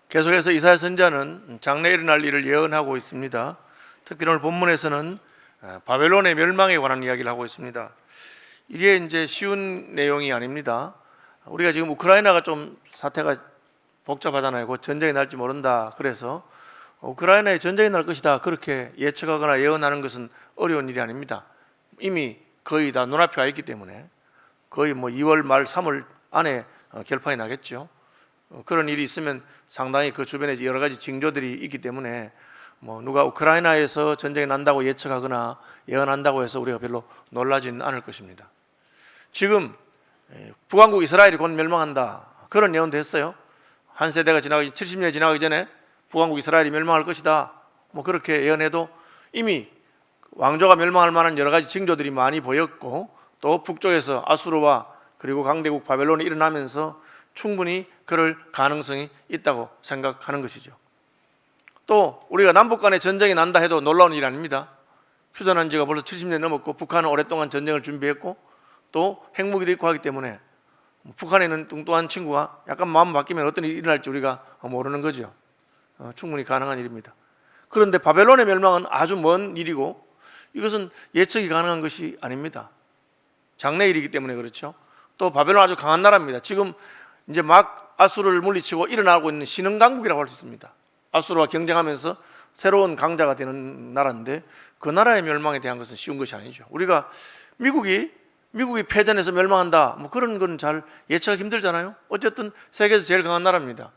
계속해서 이사야 선지자는 장래에 일어날 일을 예언하고 있습니다. 특히 오늘 본문에서는 바벨론의 멸망에 관한 이야기를 하고 있습니다. 이게 이제 쉬운 내용이 아닙니다. 우리가 지금 우크라이나가 좀 사태가 복잡하잖아요. 곧 전쟁이 날지 모른다. 그래서 우크라이나에 전쟁이 날 것이다 그렇게 예측하거나 예언하는 것은 어려운 일이 아닙니다. 이미 거의 다 눈앞에 와 있기 때문에 거의 2월 말 3월 안에 결판이 나겠죠. 그런 일이 있으면 상당히 그 주변에 여러 가지 징조들이 있기 때문에 누가 우크라이나에서 전쟁이 난다고 예측하거나 예언한다고 해서 우리가 별로 놀라지는 않을 것입니다. 지금 북왕국 이스라엘이 곧 멸망한다 그런 예언도 했어요. 한 세대가 지나가기 70년이 지나가기 전에 북왕국 이스라엘이 멸망할 것이다 그렇게 예언해도 이미 왕조가 멸망할 만한 여러 가지 징조들이 많이 보였고, 또 북쪽에서 아수르와 그리고 강대국 바벨론이 일어나면서 충분히 그럴 가능성이 있다고 생각하는 것이죠. 또 우리가 남북 간에 전쟁이 난다 해도 놀라운 일이 아닙니다. 휴전한 지가 벌써 70년 넘었고 북한은 오랫동안 전쟁을 준비했고 또 핵무기도 있고 하기 때문에 북한에 있는 뚱뚱한 친구가 약간 마음 바뀌면 어떤 일이 일어날지 우리가 모르는 거죠. 충분히 가능한 일입니다. 그런데 바벨론의 멸망은 아주 먼 일이고 이것은 예측이 가능한 것이 아닙니다. 장래 일이기 때문에 그렇죠. 또 바벨론 아주 강한 나라입니다. 지금 이제 막 아수르를 물리치고 일어나고 있는 신흥강국이라고 할 수 있습니다. 아수르와 경쟁하면서 새로운 강자가 되는 나라인데 그 나라의 멸망에 대한 것은 쉬운 것이 아니죠. 우리가 미국이 패전해서 멸망한다 그런 건 잘 예측하기 힘들잖아요. 어쨌든 세계에서 제일 강한 나라입니다.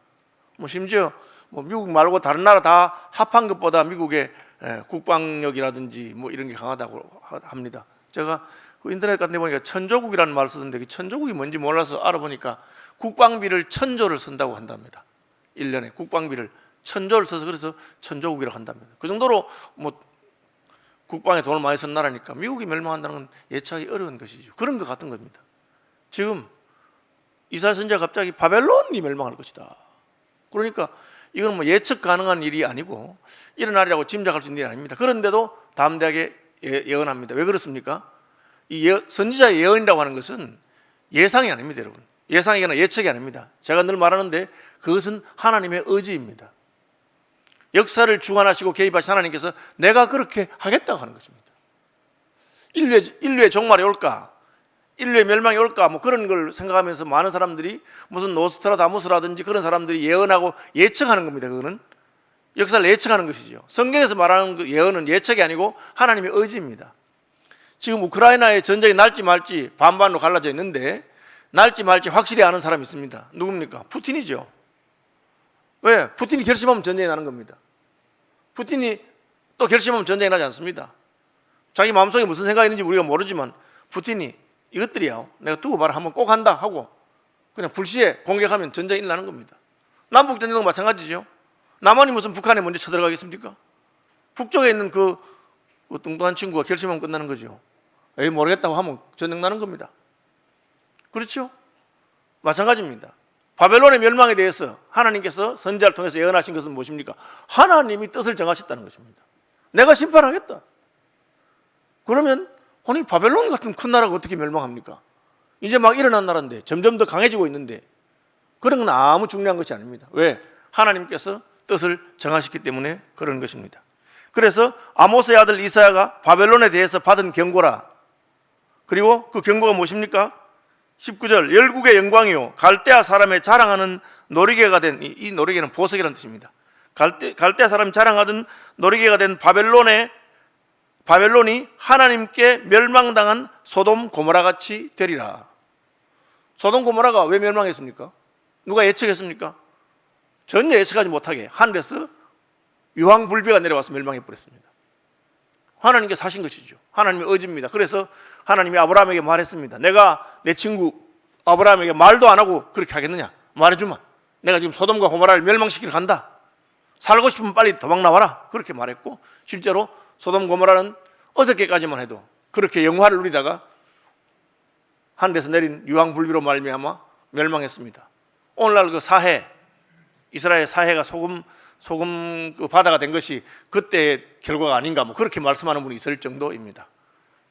심지어 미국 말고 다른 나라 다 합한 것보다 미국의 국방력이라든지 이런 게 강하다고 합니다. 제가 그 인터넷 같은 데 보니까 천조국이라는 말을 쓰던데 그 천조국이 뭔지 몰라서 알아보니까 국방비를 1,000조를 쓴다고 한답니다. 1년에 국방비를 1,000조를 써서 그래서 천조국이라고 한답니다. 그 정도로 국방에 돈을 많이 쓴 나라니까 미국이 멸망한다는 건 예측하기 어려운 것이죠. 그런 것 같은 겁니다. 지금 이사야 선지자가 갑자기 바벨론이 멸망할 것이다. 그러니까 이건 예측 가능한 일이 아니고 일어나리라고 짐작할 수 있는 일이 아닙니다. 그런데도 담대하게 예언합니다. 왜 그렇습니까? 이 선지자의 예언이라고 하는 것은 예상이 아닙니다, 여러분. 예상이거나 예측이 아닙니다. 제가 늘 말하는데 그것은 하나님의 의지입니다. 역사를 주관하시고 개입하신 하나님께서 내가 그렇게 하겠다고 하는 것입니다. 인류의 종말이 올까? 인류의 멸망이 올까? 그런 걸 생각하면서 많은 사람들이 무슨 노스트라다무스라든지 그런 사람들이 예언하고 예측하는 겁니다. 그거는 역사를 예측하는 것이죠. 성경에서 말하는 그 예언은 예측이 아니고 하나님의 의지입니다. 지금 우크라이나에 전쟁이 날지 말지 반반으로 갈라져 있는데 날지 말지 확실히 아는 사람이 있습니다. 누굽니까? 푸틴이죠. 왜? 푸틴이 결심하면 전쟁이 나는 겁니다. 푸틴이 또 결심하면 전쟁이 나지 않습니다. 자기 마음속에 무슨 생각이 있는지 우리가 모르지만 푸틴이 이것들이야 내가 두고 봐라 한번 꼭 한다 하고 그냥 불시에 공격하면 전쟁이 일어나는 겁니다. 남북전쟁도 마찬가지죠. 남한이 무슨 북한에 먼저 쳐들어가겠습니까? 북쪽에 있는 그 뚱뚱한 친구가 결심하면 끝나는 거죠. 에이 모르겠다고 하면 전쟁 나는 겁니다. 그렇죠? 마찬가지입니다. 바벨론의 멸망에 대해서 하나님께서 선지자를 통해서 예언하신 것은 무엇입니까? 하나님이 뜻을 정하셨다는 것입니다. 내가 심판하겠다. 그러면 아니 바벨론 같은 큰 나라가 어떻게 멸망합니까? 이제 막 일어난 나라인데 점점 더 강해지고 있는데 그런 건 아무 중요한 것이 아닙니다. 왜? 하나님께서 뜻을 정하셨기 때문에 그런 것입니다. 그래서 아모스의 아들 이사야가 바벨론에 대해서 받은 경고라. 그리고 그 경고가 무엇입니까? 19절 열국의 영광이요 갈대아 사람의 자랑하는 노리개가 된 이 노리개는 보석이라는 뜻입니다. 갈대아 사람이 자랑하던 노리개가 된 바벨론이 하나님께 멸망당한 소돔 고모라 같이 되리라. 소돔 고모라가 왜 멸망했습니까? 누가 예측했습니까? 전혀 예측하지 못하게 하늘에서 유황불비가 내려와서 멸망해 버렸습니다. 하나님께서 하신 것이죠. 하나님의 의지입니다. 그래서 하나님이 아브라함에게 말했습니다. 내가 내 친구 아브라함에게 말도 안 하고 그렇게 하겠느냐? 말해주마. 내가 지금 소돔과 고모라를 멸망시키러 간다. 살고 싶으면 빨리 도망 나와라. 그렇게 말했고 실제로 소돔 고모라는 어저께까지만 해도 그렇게 영화를 누리다가 하늘에서 내린 유황불비로 말미암아 멸망했습니다. 오늘날 그 사해 이스라엘 사해가 소금 그 바다가 된 것이 그때의 결과가 아닌가 그렇게 말씀하는 분이 있을 정도입니다.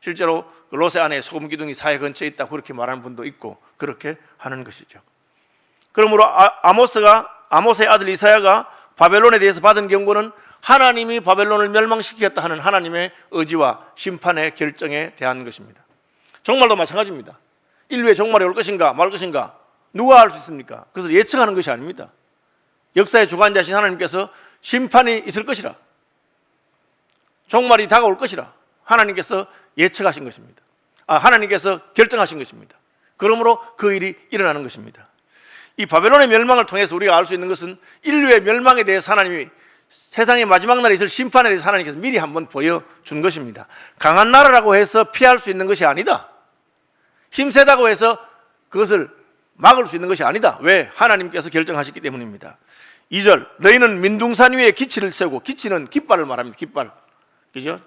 실제로 그 롯의 안에 소금 기둥이 사해 근처에 있다고 그렇게 말하는 분도 있고 그렇게 하는 것이죠. 그러므로 아모스가 아모스의 아들 이사야가 바벨론에 대해서 받은 경고는 하나님이 바벨론을 멸망시키겠다 하는 하나님의 의지와 심판의 결정에 대한 것입니다. 종말도 마찬가지입니다. 인류의 종말이 올 것인가 말 것인가 누가 알 수 있습니까? 그것을 예측하는 것이 아닙니다. 역사의 주관자신 하나님께서 심판이 있을 것이라, 종말이 다가올 것이라 하나님께서 예측하신 것입니다. 하나님께서 결정하신 것입니다. 그러므로 그 일이 일어나는 것입니다. 이 바벨론의 멸망을 통해서 우리가 알 수 있는 것은 인류의 멸망에 대해서 하나님이, 세상의 마지막 날에 있을 심판에 대해서 하나님께서 미리 한번 보여준 것입니다. 강한 나라라고 해서 피할 수 있는 것이 아니다. 힘세다고 해서 그것을 막을 수 있는 것이 아니다. 왜? 하나님께서 결정하셨기 때문입니다. 2절, 너희는 민둥산 위에 기치를 세우고, 기치는 깃발을 말합니다. 깃발. 그죠?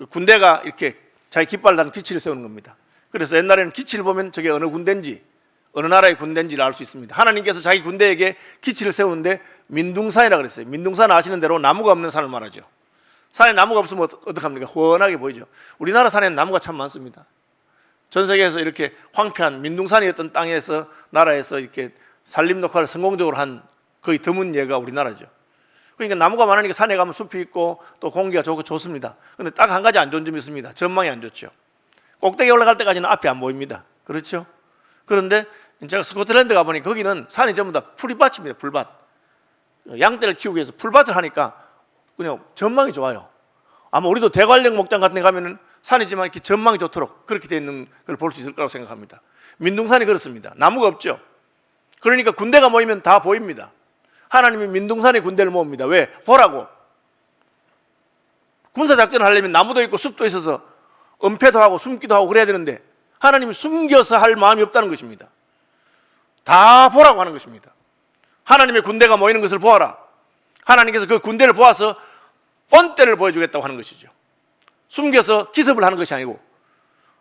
군대가 이렇게 자기 깃발 단 기치를 세우는 겁니다. 그래서 옛날에는 기치를 보면 저게 어느 군대인지, 어느 나라의 군대인지를 알 수 있습니다. 하나님께서 자기 군대에게 기치를 세우는데 민둥산이라고 그랬어요. 민둥산 아시는 대로 나무가 없는 산을 말하죠. 산에 나무가 없으면 어떡합니까? 훤하게 보이죠. 우리나라 산에는 나무가 참 많습니다. 전 세계에서 이렇게 황폐한 민둥산이었던 땅에서, 나라에서 이렇게 산림 녹화를 성공적으로 한 거의 드문 예가 우리나라죠. 그러니까 나무가 많으니까 산에 가면 숲이 있고 또 공기가 좋고 좋습니다. 그런데 딱 한 가지 안 좋은 점이 있습니다. 전망이 안 좋죠. 꼭대기 올라갈 때까지는 앞이 안 보입니다. 그렇죠? 그런데 제가 스코틀랜드 가보니 거기는 산이 전부 다 풀밭입니다. 풀밭. 양떼를 키우기 위해서 풀밭을 하니까 그냥 전망이 좋아요. 아마 우리도 대관령 목장 같은 데 가면은 산이지만 이렇게 전망이 좋도록 그렇게 되어 있는 걸 볼 수 있을 거라고 생각합니다. 민둥산이 그렇습니다. 나무가 없죠. 그러니까 군대가 모이면 다 보입니다. 하나님이 민둥산에 군대를 모읍니다. 왜? 보라고. 군사작전을 하려면 나무도 있고 숲도 있어서 은폐도 하고 숨기도 하고 그래야 되는데 하나님이 숨겨서 할 마음이 없다는 것입니다. 다 보라고 하는 것입니다. 하나님의 군대가 모이는 것을 보아라. 하나님께서 그 군대를 보아서 본때를 보여주겠다고 하는 것이죠. 숨겨서 기습을 하는 것이 아니고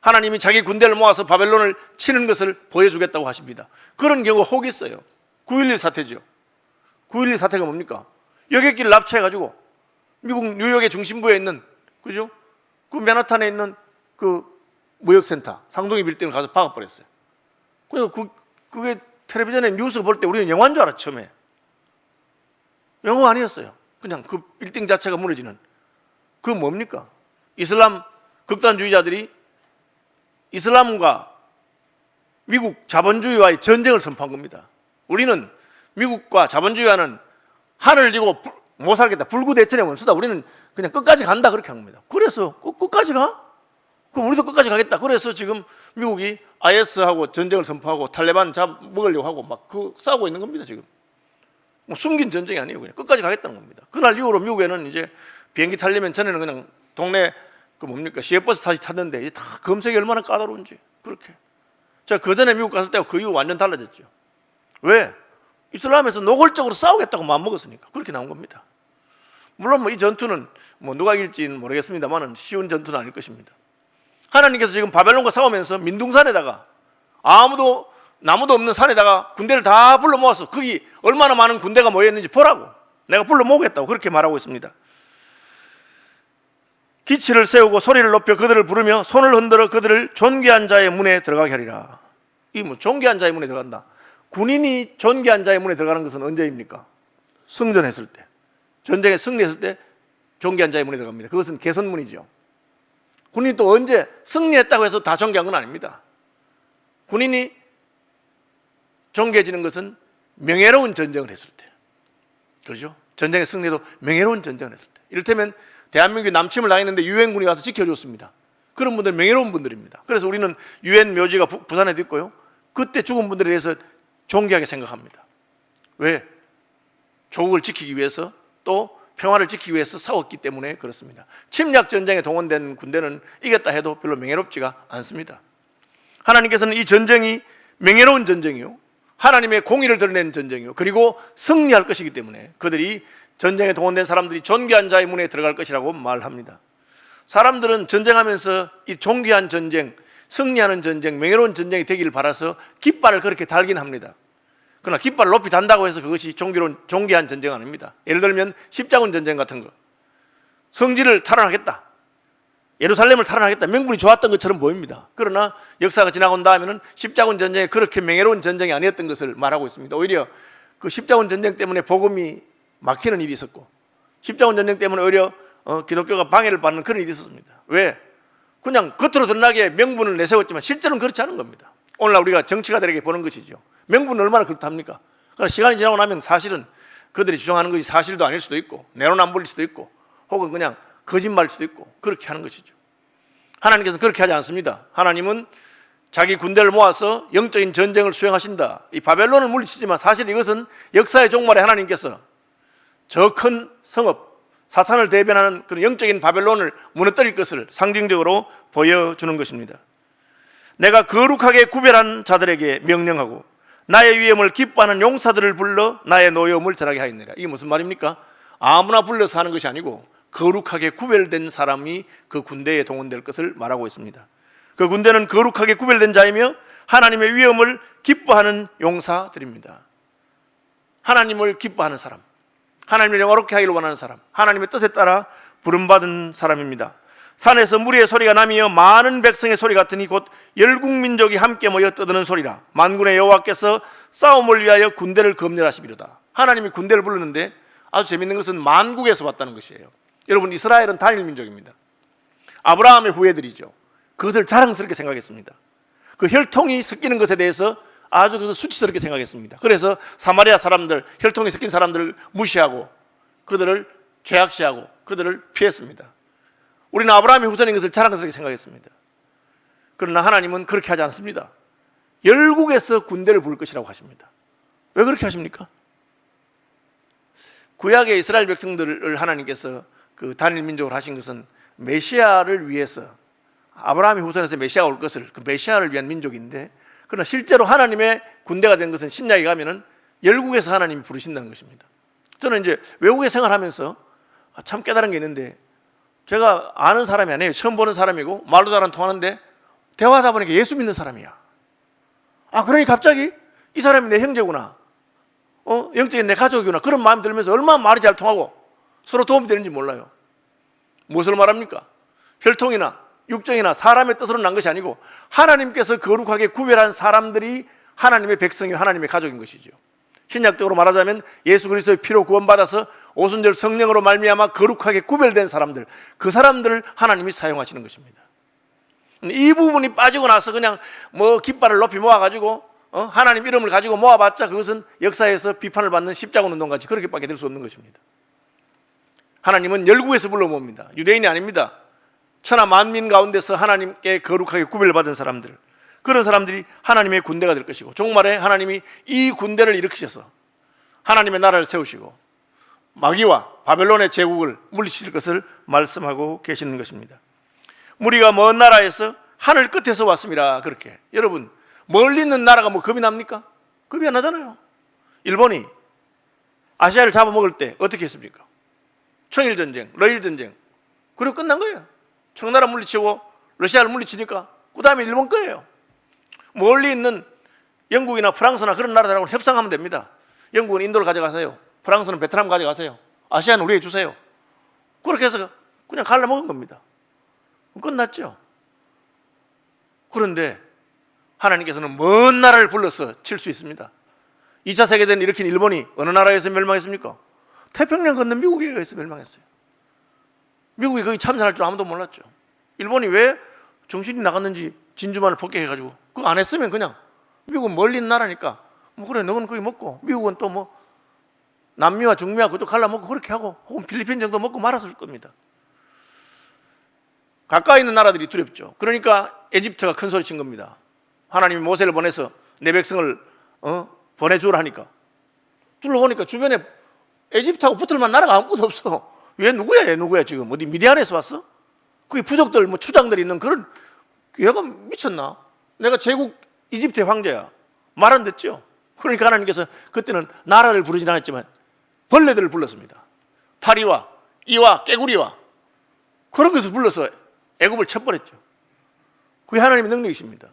하나님이 자기 군대를 모아서 바벨론을 치는 것을 보여주겠다고 하십니다. 그런 경우가 혹 있어요. 9.11 사태죠. 9.11 사태가 뭡니까? 여객기를 납치해가지고 미국 뉴욕의 중심부에 있는, 그죠? 그 맨하탄에 있는 그 무역센터 상동이 빌딩을 가서 박아버렸어요. 그게 텔레비전에 뉴스 볼 때 우리는 영화인 줄 알았죠. 처음에 영화 아니었어요. 그냥 그 빌딩 자체가 무너지는. 그건 뭡니까? 이슬람 극단주의자들이 이슬람과 미국 자본주의와의 전쟁을 선포한 겁니다. 우리는 미국과 자본주의와는 하늘을 지고 못 살겠다. 불구대천의 원수다. 우리는 그냥 끝까지 간다. 그렇게 한 겁니다. 그래서 끝까지 가? 그럼 우리도 끝까지 가겠다. 그래서 지금 미국이 IS하고 전쟁을 선포하고 탈레반 잡먹으려고 하고 막 싸우고 있는 겁니다. 지금 뭐 숨긴 전쟁이 아니에요. 그냥 끝까지 가겠다는 겁니다. 그날 이후로 미국에는 이제 비행기 타려면 전에는 그냥 동네 시외버스 탔는데 다 검색이 얼마나 까다로운지. 그렇게 제가 그 전에 미국 갔을 때와 그 이후 완전 달라졌죠. 왜? 이슬람에서 노골적으로 싸우겠다고 마음먹었으니까 그렇게 나온 겁니다. 물론 이 전투는 누가 이길지는 모르겠습니다만 쉬운 전투는 아닐 것입니다. 하나님께서 지금 바벨론과 싸우면서 민둥산에다가 나무도 없는 산에다가 군대를 다 불러 모아서 거기 얼마나 많은 군대가 모여있는지 보라고, 내가 불러 모으겠다고 그렇게 말하고 있습니다. 기치를 세우고 소리를 높여 그들을 부르며 손을 흔들어 그들을 존귀한 자의 문에 들어가게 하리라. 존귀한 자의 문에 들어간다. 군인이 존귀한 자의 문에 들어가는 것은 언제입니까? 승전했을 때, 전쟁에 승리했을 때 존귀한 자의 문에 들어갑니다. 그것은 개선문이죠. 군인이 또 언제 승리했다고 해서 다 존귀한 건 아닙니다. 군인이 존귀해지는 것은 명예로운 전쟁을 했을 때, 그렇죠? 전쟁에 승리해도 명예로운 전쟁을 했을 때. 이를테면 대한민국이 남침을 당했는데 유엔군이 와서 지켜줬습니다. 그런 분들 명예로운 분들입니다. 그래서 우리는 유엔 묘지가 부산에도 있고요. 그때 죽은 분들에 대해서 존귀하게 생각합니다. 왜? 조국을 지키기 위해서 또 평화를 지키기 위해서 싸웠기 때문에 그렇습니다. 침략 전쟁에 동원된 군대는 이겼다 해도 별로 명예롭지가 않습니다. 하나님께서는 이 전쟁이 명예로운 전쟁이요, 하나님의 공의를 드러내는 전쟁이요, 그리고 승리할 것이기 때문에 그들이, 전쟁에 동원된 사람들이 존귀한 자의 문에 들어갈 것이라고 말합니다. 사람들은 전쟁하면서 이 존귀한 전쟁, 승리하는 전쟁, 명예로운 전쟁이 되기를 바라서 깃발을 그렇게 달긴 합니다. 그러나 깃발을 높이 단다고 해서 그것이 존귀한 전쟁은 아닙니다. 예를 들면 십자군 전쟁 같은 거, 성지를 탈환하겠다, 예루살렘을 탈환하겠다, 명분이 좋았던 것처럼 보입니다. 그러나 역사가 지나고 난 다음에는 십자군 전쟁이 그렇게 명예로운 전쟁이 아니었던 것을 말하고 있습니다. 오히려 그 십자군 전쟁 때문에 복음이 막히는 일이 있었고, 십자군 전쟁 때문에 오히려 기독교가 방해를 받는 그런 일이 있었습니다. 왜? 그냥 겉으로 드러나게 명분을 내세웠지만 실제로는 그렇지 않은 겁니다. 오늘날 우리가 정치가들에게 보는 것이죠. 명분은 얼마나 그렇답니까? 그러나 시간이 지나고 나면 사실은 그들이 주장하는 것이 사실도 아닐 수도 있고, 내로는 안 불릴 수도 있고, 혹은 그냥 거짓말일 수도 있고, 그렇게 하는 것이죠. 하나님께서는 그렇게 하지 않습니다. 하나님은 자기 군대를 모아서 영적인 전쟁을 수행하신다. 이 바벨론을 물리치지만 사실 이것은 역사의 종말에 하나님께서 저 큰 성읍, 사탄을 대변하는 그런 영적인 바벨론을 무너뜨릴 것을 상징적으로 보여주는 것입니다. 내가 거룩하게 구별한 자들에게 명령하고 나의 위엄을 기뻐하는 용사들을 불러 나의 노여움을 전하게 하였느니라. 이게 무슨 말입니까? 아무나 불러서 하는 것이 아니고 거룩하게 구별된 사람이 그 군대에 동원될 것을 말하고 있습니다. 그 군대는 거룩하게 구별된 자이며 하나님의 위엄을 기뻐하는 용사들입니다. 하나님을 기뻐하는 사람, 하나님을 영화롭게 하기를 원하는 사람, 하나님의 뜻에 따라 부름받은 사람입니다. 산에서 무리의 소리가 나며 많은 백성의 소리 같으니 곧 열국민족이 함께 모여 떠드는 소리라. 만군의 여호와께서 싸움을 위하여 군대를 검열하시리로다. 하나님이 군대를 불렀는데 아주 재밌는 것은 만국에서 왔다는 것이에요. 여러분, 이스라엘은 단일 민족입니다. 아브라함의 후예들이죠. 그것을 자랑스럽게 생각했습니다. 그 혈통이 섞이는 것에 대해서 아주 그것을 수치스럽게 생각했습니다. 그래서 사마리아 사람들, 혈통이 섞인 사람들을 무시하고 그들을 죄악시하고 그들을 피했습니다. 우리는 아브라함의 후손인 것을 자랑스럽게 생각했습니다. 그러나 하나님은 그렇게 하지 않습니다. 열국에서 군대를 부를 것이라고 하십니다. 왜 그렇게 하십니까? 구약의 이스라엘 백성들을 하나님께서 그 단일 민족을 하신 것은 메시아를 위해서, 아브라함의 후손에서 메시아가 올 것을, 그 메시아를 위한 민족인데, 그러나 실제로 하나님의 군대가 된 것은 신약에 가면은 열국에서 하나님이 부르신다는 것입니다. 저는 이제 외국에 생활하면서 참 깨달은 게 있는데, 제가 아는 사람이 아니에요. 처음 보는 사람이고 말도 잘 안 통하는데 대화하다 보니까 예수 믿는 사람이야. 그러니 갑자기 이 사람이 내 형제구나, 영적인 내 가족이구나, 그런 마음이 들면서 얼마나 말이 잘 통하고 서로 도움이 되는지 몰라요. 무엇을 말합니까? 혈통이나 육정이나 사람의 뜻으로 난 것이 아니고 하나님께서 거룩하게 구별한 사람들이 하나님의 백성이 하나님의 가족인 것이죠. 신약적으로 말하자면 예수 그리스도의 피로 구원받아서 오순절 성령으로 말미암아 거룩하게 구별된 사람들, 그 사람들을 하나님이 사용하시는 것입니다. 이 부분이 빠지고 나서 그냥 깃발을 높이 모아가지고 하나님 이름을 가지고 모아봤자 그것은 역사에서 비판을 받는 십자군 운동같이 그렇게밖에 될 수 없는 것입니다. 하나님은 열국에서 불러 모읍니다. 유대인이 아닙니다. 천하 만민 가운데서 하나님께 거룩하게 구별받은 사람들, 그런 사람들이 하나님의 군대가 될 것이고, 종말에 하나님이 이 군대를 일으키셔서 하나님의 나라를 세우시고 마귀와 바벨론의 제국을 물리치실 것을 말씀하고 계시는 것입니다. 무리가 먼 나라에서 하늘 끝에서 왔습니다. 그렇게. 여러분, 멀리 있는 나라가 겁이 납니까? 겁이 안 나잖아요. 일본이 아시아를 잡아먹을 때 어떻게 했습니까? 청일전쟁, 러일전쟁, 그리고 끝난 거예요. 청나라 물리치고 러시아를 물리치니까 그 다음에 일본 거예요. 멀리 있는 영국이나 프랑스나 그런 나라들하고 협상하면 됩니다. 영국은 인도를 가져가세요. 프랑스는 베트남 가져가세요. 아시아는 우리에게 주세요. 그렇게 해서 그냥 갈라먹은 겁니다. 끝났죠. 그런데 하나님께서는 먼 나라를 불러서 칠 수 있습니다. 2차 세계대전을 일으킨 일본이 어느 나라에서 멸망했습니까? 태평양 건넌 미국에 의해서 멸망했어요. 미국이 거기 참전할 줄 아무도 몰랐죠. 일본이 왜 정신이 나갔는지 진주만을 폭격해가지고 그거 안 했으면 그냥 미국은 멀리 있는 나라니까 그래 너는 거기 먹고 미국은 또 남미와 중미와 그것도 갈라먹고 그렇게 하고 혹은 필리핀 정도 먹고 말았을 겁니다. 가까이 있는 나라들이 두렵죠. 그러니까 에집트가 큰 소리 친 겁니다. 하나님이 모세를 보내서 내 백성을 보내주라 하니까 둘러보니까 주변에 에집트하고 붙을 만한 나라가 아무것도 없어. 얘 누구야 지금 어디 미디안에서 왔어? 거기 부족들 추장들이 있는 그런, 얘가 미쳤나? 내가 제국 이집트의 황제야. 말 안 됐죠. 그러니까 하나님께서 그때는 나라를 부르진 않았지만 벌레들을 불렀습니다. 파리와 이와 깨구리와 그런 것을 불러서 애굽을 쳐버렸죠. 그게 하나님의 능력이십니다.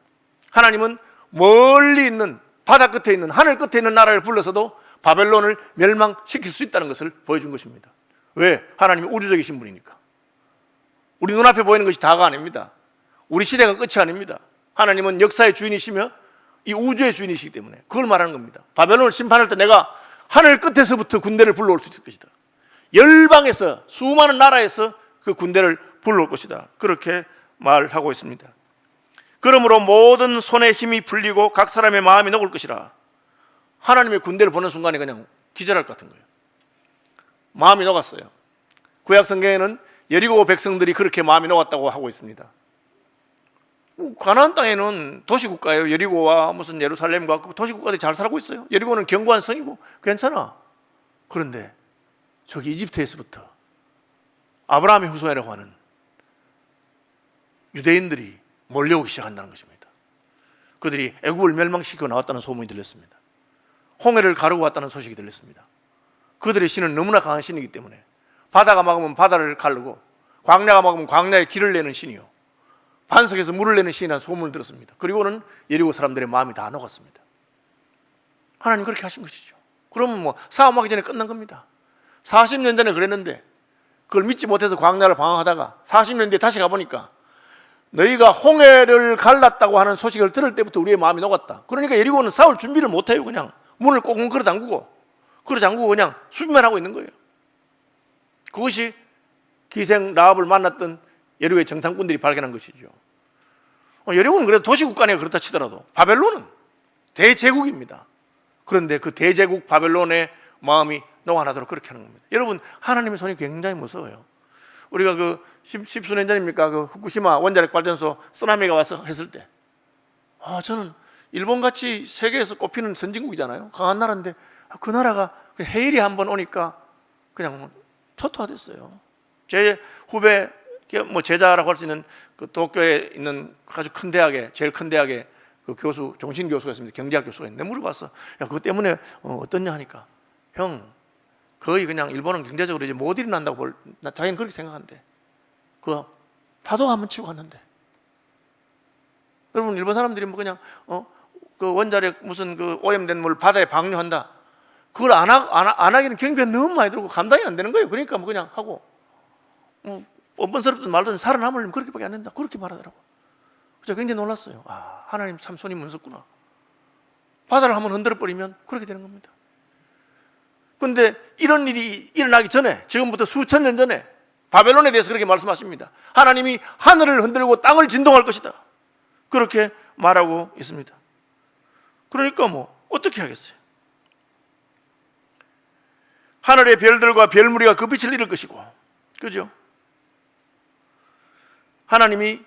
하나님은 멀리 있는 바다 끝에 있는 하늘 끝에 있는 나라를 불러서도 바벨론을 멸망시킬 수 있다는 것을 보여준 것입니다. 왜? 하나님이 우주적이신 분이니까. 우리 눈앞에 보이는 것이 다가 아닙니다. 우리 시대가 끝이 아닙니다. 하나님은 역사의 주인이시며 이 우주의 주인이시기 때문에 그걸 말하는 겁니다. 바벨론을 심판할 때 내가 하늘 끝에서부터 군대를 불러올 수 있을 것이다. 열방에서, 수많은 나라에서 그 군대를 불러올 것이다. 그렇게 말하고 있습니다. 그러므로 모든 손에 힘이 풀리고 각 사람의 마음이 녹을 것이라. 하나님의 군대를 보는 순간에 그냥 기절할 것 같은 거예요. 마음이 녹았어요. 구약 성경에는 여리고 백성들이 그렇게 마음이 녹았다고 하고 있습니다. 가나안 땅에는 도시국가예요. 여리고와 무슨 예루살렘과 도시국가들이 잘 살고 있어요. 여리고는 견고한 성이고 괜찮아. 그런데 저기 이집트에서부터 아브라함의 후손이라고 하는 유대인들이 몰려오기 시작한다는 것입니다. 그들이 애굽을 멸망시키고 나왔다는 소문이 들렸습니다. 홍해를 가르고 왔다는 소식이 들렸습니다. 그들의 신은 너무나 강한 신이기 때문에 바다가 막으면 바다를 가르고 광야가 막으면 광야에 길을 내는 신이요, 반석에서 물을 내는 신이라는 소문을 들었습니다. 그리고는 여리고 사람들의 마음이 다 녹았습니다. 하나님 그렇게 하신 것이죠. 그러면 뭐 싸움하기 전에 끝난 겁니다. 40년 전에 그랬는데 그걸 믿지 못해서 광야를 방황하다가 40년 뒤에 다시 가보니까 너희가 홍해를 갈랐다고 하는 소식을 들을 때부터 우리의 마음이 녹았다. 그러니까 여리고는 싸울 준비를 못해요. 그냥 문을 꽁꽁 걸어 잠그고 그냥 수비만 하고 있는 거예요. 그것이 기생 라합을 만났던 여리고의 정탐꾼들이 발견한 것이죠. 여리고는 그래도 도시국가네요. 그렇다 치더라도 바벨론은 대제국입니다. 그런데 그 대제국 바벨론의 마음이 녹아나도록 그렇게 하는 겁니다. 여러분, 하나님의 손이 굉장히 무서워요. 우리가 그 십수년 전입니까? 그 후쿠시마 원자력 발전소 쓰나미가 와서 했을 때, 저는 일본같이 세계에서 꼽히는 선진국이잖아요. 강한 나라인데 그 나라가 해일이 한번 오니까 그냥 초토화됐어요. 제 후배, 뭐 제자라고 할 수 있는 그 도쿄에 있는 아주 큰 대학에, 제일 큰 대학에 그 교수, 종신 교수가 있습니다. 경제학 교수가 있는데 물어봤어. 야, 그것 때문에 어떻냐 하니까, 형, 거의 그냥 일본은 경제적으로 이제 못 일어난다고 자기는 그렇게 생각한대. 그 파도 한번 치고 갔는데. 여러분, 일본 사람들이 뭐 그냥 그 원자력 무슨 그 오염된 물 바다에 방류한다. 그걸 안 하기는 경비가 너무 많이 들고 감당이 안 되는 거예요. 그러니까 뭐 그냥 하고, 뻔뻔스럽든 말든 살아남으려면 그렇게밖에 안 된다. 그렇게 말하더라고. 그래서 굉장히 놀랐어요. 하나님 참 손이 무섭구나. 바다를 한번 흔들어 버리면 그렇게 되는 겁니다. 그런데 이런 일이 일어나기 전에, 지금부터 수천 년 전에 바벨론에 대해서 그렇게 말씀하십니다. 하나님이 하늘을 흔들고 땅을 진동할 것이다. 그렇게 말하고 있습니다. 그러니까 뭐 어떻게 하겠어요? 하늘의 별들과 별무리가 그 빛을 잃을 것이고, 그죠? 하나님이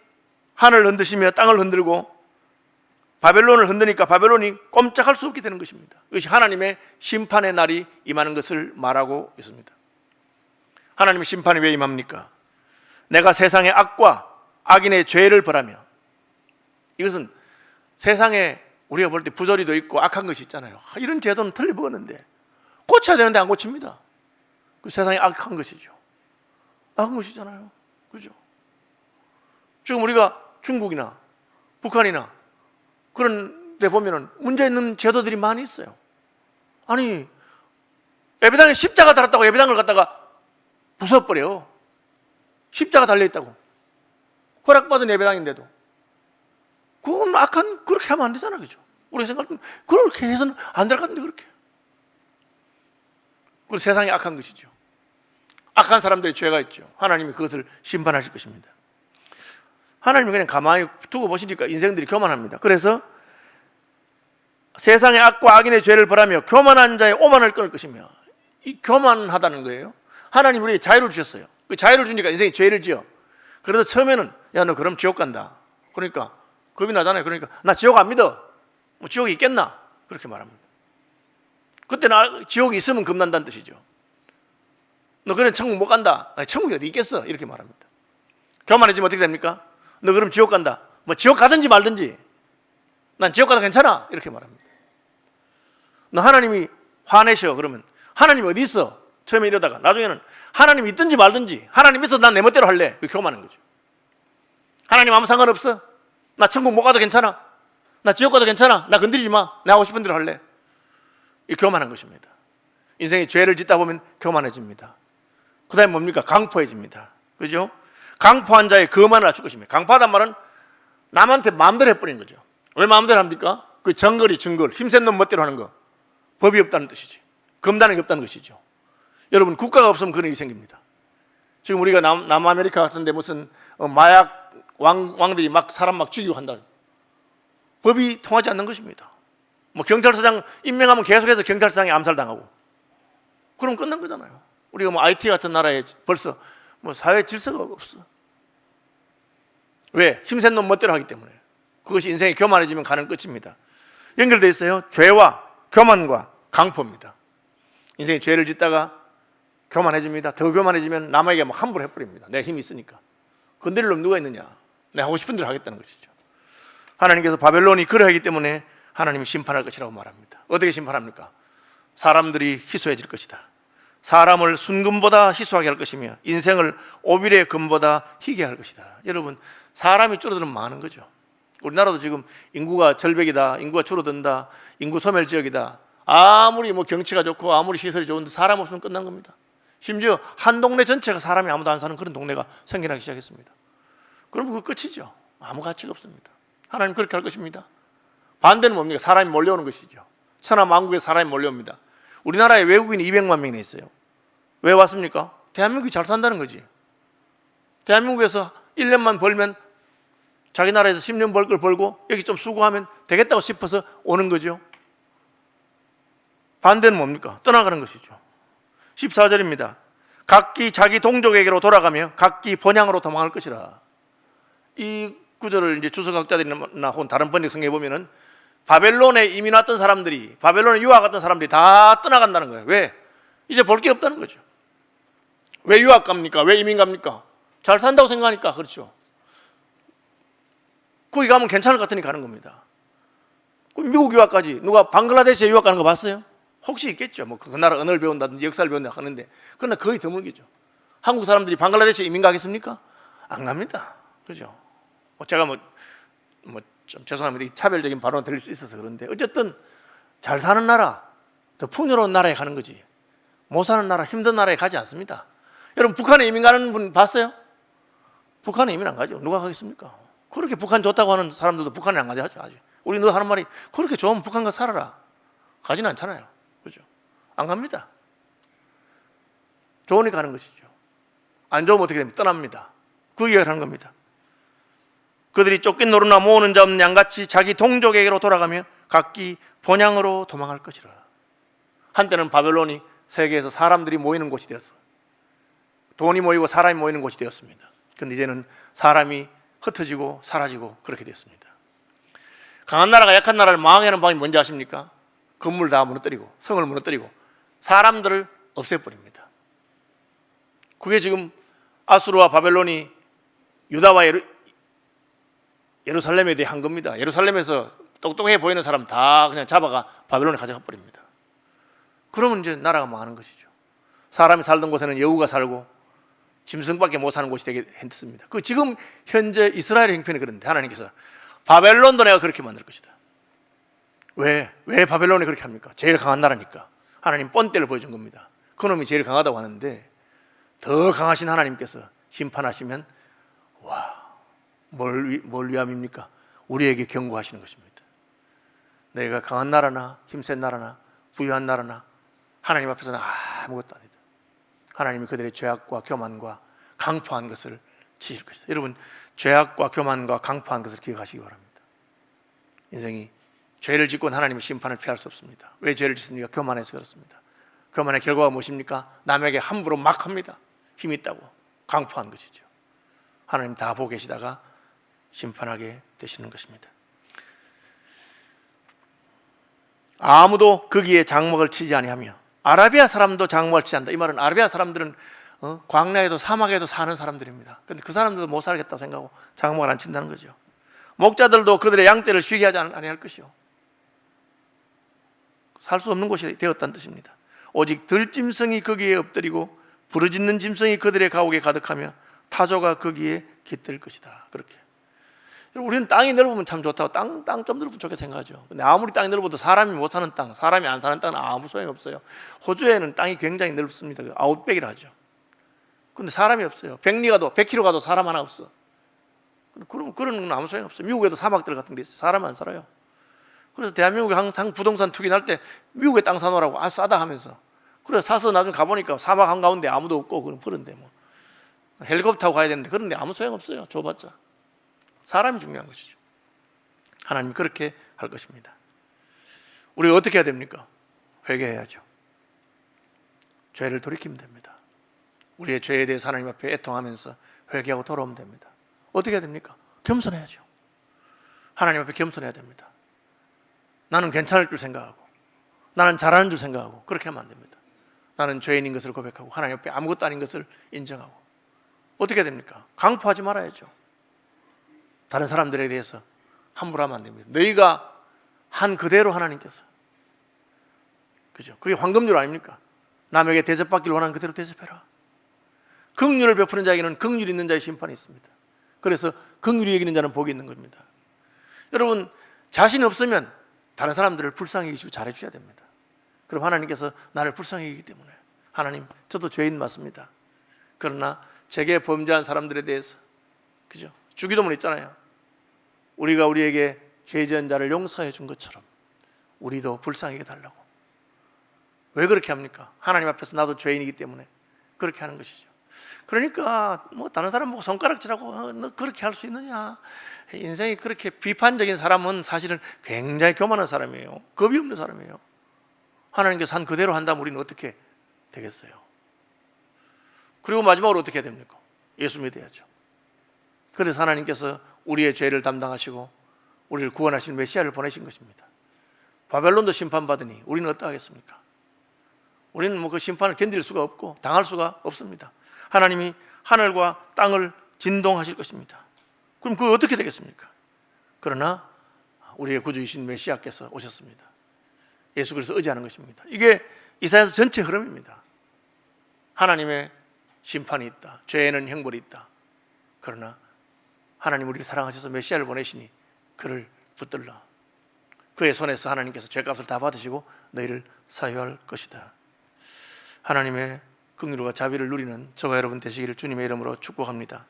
하늘을 흔드시며 땅을 흔들고 바벨론을 흔드니까 바벨론이 꼼짝할 수 없게 되는 것입니다. 이것이 하나님의 심판의 날이 임하는 것을 말하고 있습니다. 하나님의 심판이 왜 임합니까? 내가 세상의 악과 악인의 죄를 벌하며, 이것은 세상에 우리가 볼 때 부조리도 있고 악한 것이 있잖아요. 이런 제도는 틀려먹었는데 고쳐야 되는데 안 고칩니다. 그 세상에 악한 것이죠. 악한 것이잖아요. 그죠? 지금 우리가 중국이나 북한이나 그런 데 보면은 문제 있는 제도들이 많이 있어요. 아니, 예배당에 십자가 달았다고 예배당을 갖다가 부숴버려요. 십자가 달려있다고. 허락받은 예배당인데도. 그건 악한, 그렇게 하면 안 되잖아. 그죠? 우리 생각은 그렇게 해서는 안 될 것 같은데, 그렇게. 그리고 세상이 악한 것이죠. 악한 사람들의 죄가 있죠. 하나님이 그것을 심판하실 것입니다. 하나님이 그냥 가만히 두고 보시니까 인생들이 교만합니다. 그래서 세상의 악과 악인의 죄를 벌하며 교만한 자의 오만을 끊을 것이며, 이 교만하다는 거예요. 하나님 우리에게 자유를 주셨어요. 그 자유를 주니까 인생이 죄를 지어. 그래서 처음에는 야, 너 그럼 지옥 간다. 그러니까 겁이 나잖아요. 그러니까 나 지옥 안 믿어. 뭐 지옥이 있겠나? 그렇게 말합니다. 그때 나 지옥이 있으면 겁난다는 뜻이죠. 너 그럼 천국 못 간다. 아니, 천국이 어디 있겠어? 이렇게 말합니다. 교만해지면 어떻게 됩니까? 너 그럼 지옥 간다. 뭐 지옥 가든지 말든지 난 지옥 가도 괜찮아. 이렇게 말합니다. 너 하나님이 화내셔. 그러면 하나님이 어디 있어? 처음에 이러다가 나중에는 하나님 있든지 말든지 하나님 있어도 난 내 멋대로 할래. 그게 교만한 거죠. 하나님 아무 상관없어. 나 천국 못 가도 괜찮아. 나 지옥 가도 괜찮아. 나 건드리지 마. 내 하고 싶은 대로 할래. 이게 교만한 것입니다. 인생에 죄를 짓다 보면 교만해집니다. 그 다음에 뭡니까? 강포해집니다. 그죠? 강포한 자의 거만을 낮출 것입니다. 강포하단 말은 남한테 마음대로 해버리는 거죠. 왜 마음대로 합니까? 그 정거리, 증거, 힘센 놈 멋대로 하는 거. 법이 없다는 뜻이지. 검다는 게 없다는 것이죠. 여러분, 국가가 없으면 그런 일이 생깁니다. 지금 우리가 남아메리카 같은데 무슨 마약 왕들이 막 사람 막 죽이고 한다. 법이 통하지 않는 것입니다. 뭐 경찰서장 임명하면 계속해서 경찰서장이 암살당하고 그럼 끝난 거잖아요. 우리가 뭐 IT 같은 나라에 벌써 뭐 사회 질서가 없어. 왜? 힘센 놈 멋대로 하기 때문에. 그것이 인생이 교만해지면 가는 끝입니다. 연결되어 있어요. 죄와 교만과 강포입니다. 인생이 죄를 짓다가 교만해집니다. 더 교만해지면 남에게 막 함부로 해버립니다. 내 힘이 있으니까. 건드릴 놈 누가 있느냐? 내가 하고 싶은 대로 하겠다는 것이죠. 하나님께서 바벨론이 그러하기 때문에 하나님이 심판할 것이라고 말합니다. 어떻게 심판합니까? 사람들이 희소해질 것이다. 사람을 순금보다 희소하게 할 것이며 인생을 오빌의 금보다 희게 할 것이다. 여러분, 사람이 줄어들면 많은 거죠. 우리나라도 지금 인구가 절벽이다, 인구가 줄어든다, 인구 소멸 지역이다. 아무리 뭐 경치가 좋고 아무리 시설이 좋은데 사람 없으면 끝난 겁니다. 심지어 한 동네 전체가 사람이 아무도 안 사는 그런 동네가 생겨나기 시작했습니다. 그럼 그거 끝이죠. 아무 가치가 없습니다. 하나님 그렇게 할 것입니다. 반대는 뭡니까? 사람이 몰려오는 것이죠. 천하만국에 사람이 몰려옵니다. 우리나라에 외국인이 200만 명이나 있어요. 왜 왔습니까? 대한민국이 잘 산다는 거지. 대한민국에서 1년만 벌면 자기 나라에서 10년 벌 걸 벌고 여기 좀 수고하면 되겠다고 싶어서 오는 거죠. 반대는 뭡니까? 떠나가는 것이죠. 14절입니다. 각기 자기 동족에게로 돌아가며 각기 본향으로 도망할 것이라. 이 구절을 이제 주석학자들이나 혹은 다른 번역 성경에 보면은 바벨론에 이민 왔던 사람들이, 바벨론에 유학 갔던 사람들이 다 떠나간다는 거예요. 왜? 이제 볼 게 없다는 거죠. 왜 유학 갑니까? 왜 이민 갑니까? 잘 산다고 생각하니까. 그렇죠. 거기 가면 괜찮을 것 같으니 가는 겁니다. 미국 유학까지 누가 방글라데시에 유학 가는 거 봤어요? 혹시 있겠죠. 뭐 그 나라 언어를 배운다든지 역사를 배운다 하는데 그러나 거의 드물겠죠. 한국 사람들이 방글라데시에 이민 가겠습니까? 안 갑니다. 그죠? 제가 좀 죄송합니다. 차별적인 발언을 드릴 수 있어서 그런데 어쨌든 잘 사는 나라, 더 풍요로운 나라에 가는 거지. 못 사는 나라, 힘든 나라에 가지 않습니다. 여러분, 북한에 이민 가는 분 봤어요? 북한에 이민 안 가죠. 누가 가겠습니까? 그렇게 북한 좋다고 하는 사람들도 북한에 안 가죠. 아직. 우리 늘 하는 말이 그렇게 좋으면 북한 가 살아라. 가지는 않잖아요. 그죠? 안 갑니다. 좋으니까 가는 것이죠. 안 좋으면 어떻게 됩니까? 떠납니다. 그 이야기를 하는 겁니다. 그들이 쫓긴 노루나 모으는 자 없는 양같이 자기 동족에게로 돌아가며 각기 본향으로 도망할 것이라. 한때는 바벨론이 세계에서 사람들이 모이는 곳이 되었어. 돈이 모이고 사람이 모이는 곳이 되었습니다. 그런데 이제는 사람이 흩어지고 사라지고 그렇게 되었습니다. 강한 나라가 약한 나라를 망하게 하는 방법이 뭔지 아십니까? 건물 다 무너뜨리고 성을 무너뜨리고 사람들을 없애버립니다. 그게 지금 아수르와 바벨론이 유다와 예루살렘에 대해 한 겁니다. 예루살렘에서 똑똑해 보이는 사람 다 그냥 잡아가 바벨론에 가져가 버립니다. 그러면 이제 나라가 망하는 것이죠. 사람이 살던 곳에는 여우가 살고 짐승밖에 못 사는 곳이 되게 했습니다. 그 지금 현재 이스라엘의 형편이 그런데 하나님께서 바벨론도 내가 그렇게 만들 것이다. 왜 바벨론이 그렇게 합니까? 제일 강한 나라니까. 하나님 뻔때를 보여준 겁니다. 그놈이 제일 강하다고 하는데 더 강하신 하나님께서 심판하시면 뭘 위함입니까? 우리에게 경고하시는 것입니다. 내가 강한 나라나 힘센 나라나 부유한 나라나 하나님 앞에서는 아무것도 아니다. 하나님이 그들의 죄악과 교만과 강포한 것을 치실 것이다. 여러분, 죄악과 교만과 강포한 것을 기억하시기 바랍니다. 인생이 죄를 짓고는 하나님의 심판을 피할 수 없습니다. 왜 죄를 짓습니까? 교만해서 그렇습니다. 교만의 결과가 무엇입니까? 남에게 함부로 막 합니다. 힘이 있다고 강포한 것이죠. 하나님 다 보고 계시다가 심판하게 되시는 것입니다. 아무도 거기에 장막을 치지 아니하며 아라비아 사람도 장막을 치지 않는다. 이 말은 아라비아 사람들은 광야에도 사막에도 사는 사람들입니다. 그런데 그 사람들도 못 살겠다고 생각하고 장막을 안 친다는 거죠. 목자들도 그들의 양떼를 쉬게 하지 아니할 것이요. 살 수 없는 곳이 되었다는 뜻입니다. 오직 들짐승이 거기에 엎드리고 부르짖는 짐승이 그들의 가옥에 가득하며 타조가 거기에 깃들 것이다. 그렇게. 우리는 땅이 넓으면 참 좋다고 땅 좀 넓으면 좋게 생각하죠. 근데 아무리 땅이 넓어도 사람이 못 사는 땅, 사람이 안 사는 땅은 아무 소용이 없어요. 호주에는 땅이 굉장히 넓습니다. 아웃백이라 하죠. 근데 사람이 없어요. 100km 가도 사람 하나 없어. 그럼 그런 건 아무 소용이 없어요. 미국에도 사막들 같은 데 있어요. 사람 안 살아요. 그래서 대한민국이 항상 부동산 투기 날 때 미국에 땅 사놓으라고 싸다 하면서 그래 사서 나중에 가보니까 사막 한가운데 아무도 없고 그런데 뭐 헬리콥터 타고 가야 되는데 그런데 아무 소용없어요. 줘봤자. 사람이 중요한 것이죠. 하나님이 그렇게 할 것입니다. 우리가 어떻게 해야 됩니까? 회개해야죠. 죄를 돌이키면 됩니다. 우리의 죄에 대해서 하나님 앞에 애통하면서 회개하고 돌아오면 됩니다. 어떻게 해야 됩니까? 겸손해야죠. 하나님 앞에 겸손해야 됩니다. 나는 괜찮을 줄 생각하고 나는 잘하는 줄 생각하고 그렇게 하면 안 됩니다. 나는 죄인인 것을 고백하고 하나님 앞에 아무것도 아닌 것을 인정하고 어떻게 해야 됩니까? 강포하지 말아야죠. 다른 사람들에 대해서 함부로 하면 안 됩니다. 너희가 한 그대로 하나님께서, 그죠? 그게 황금률 아닙니까? 남에게 대접받기를 원하는 그대로 대접해라. 긍휼을 베푸는 자에게는 긍휼 있는 자의 심판이 있습니다. 그래서 긍휼히 여기는 자는 복이 있는 겁니다. 여러분, 자신 없으면 다른 사람들을 불쌍히 여기시고 잘해주셔야 됩니다. 그럼 하나님께서 나를 불쌍히 여기기 때문에 하나님, 저도 죄인 맞습니다. 그러나 제게 범죄한 사람들에 대해서, 그죠? 주기도문 있잖아요. 우리가 우리에게 죄 지은 자를 용서해 준 것처럼 우리도 불쌍히 여겨달라고. 왜 그렇게 합니까? 하나님 앞에서 나도 죄인이기 때문에 그렇게 하는 것이죠. 그러니까 뭐 다른 사람 보고 손가락질하고 너 그렇게 할 수 있느냐. 인생이 그렇게 비판적인 사람은 사실은 굉장히 교만한 사람이에요. 겁이 없는 사람이에요. 하나님께서 한 그대로 한다면 우리는 어떻게 되겠어요? 그리고 마지막으로 어떻게 해야 됩니까? 예수 믿어야죠. 그래서 하나님께서 우리의 죄를 담당하시고 우리를 구원하신 메시아를 보내신 것입니다. 바벨론도 심판받으니 우리는 어떠하겠습니까? 우리는 뭐 그 심판을 견딜 수가 없고 당할 수가 없습니다. 하나님이 하늘과 땅을 진동하실 것입니다. 그럼 그거 어떻게 되겠습니까? 그러나 우리의 구주이신 메시아께서 오셨습니다. 예수 그리스도 의지하는 것입니다. 이게 이사야서 전체 흐름입니다. 하나님의 심판이 있다. 죄에는 형벌이 있다. 그러나 하나님 우리를 사랑하셔서 메시아를 보내시니 그를 붙들라. 그의 손에서 하나님께서 죄값을 다 받으시고 너희를 사유할 것이다. 하나님의 긍휼과 자비를 누리는 저와 여러분 되시기를 주님의 이름으로 축복합니다.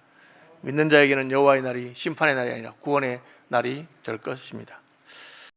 믿는 자에게는 여호와의 날이 심판의 날이 아니라 구원의 날이 될 것입니다.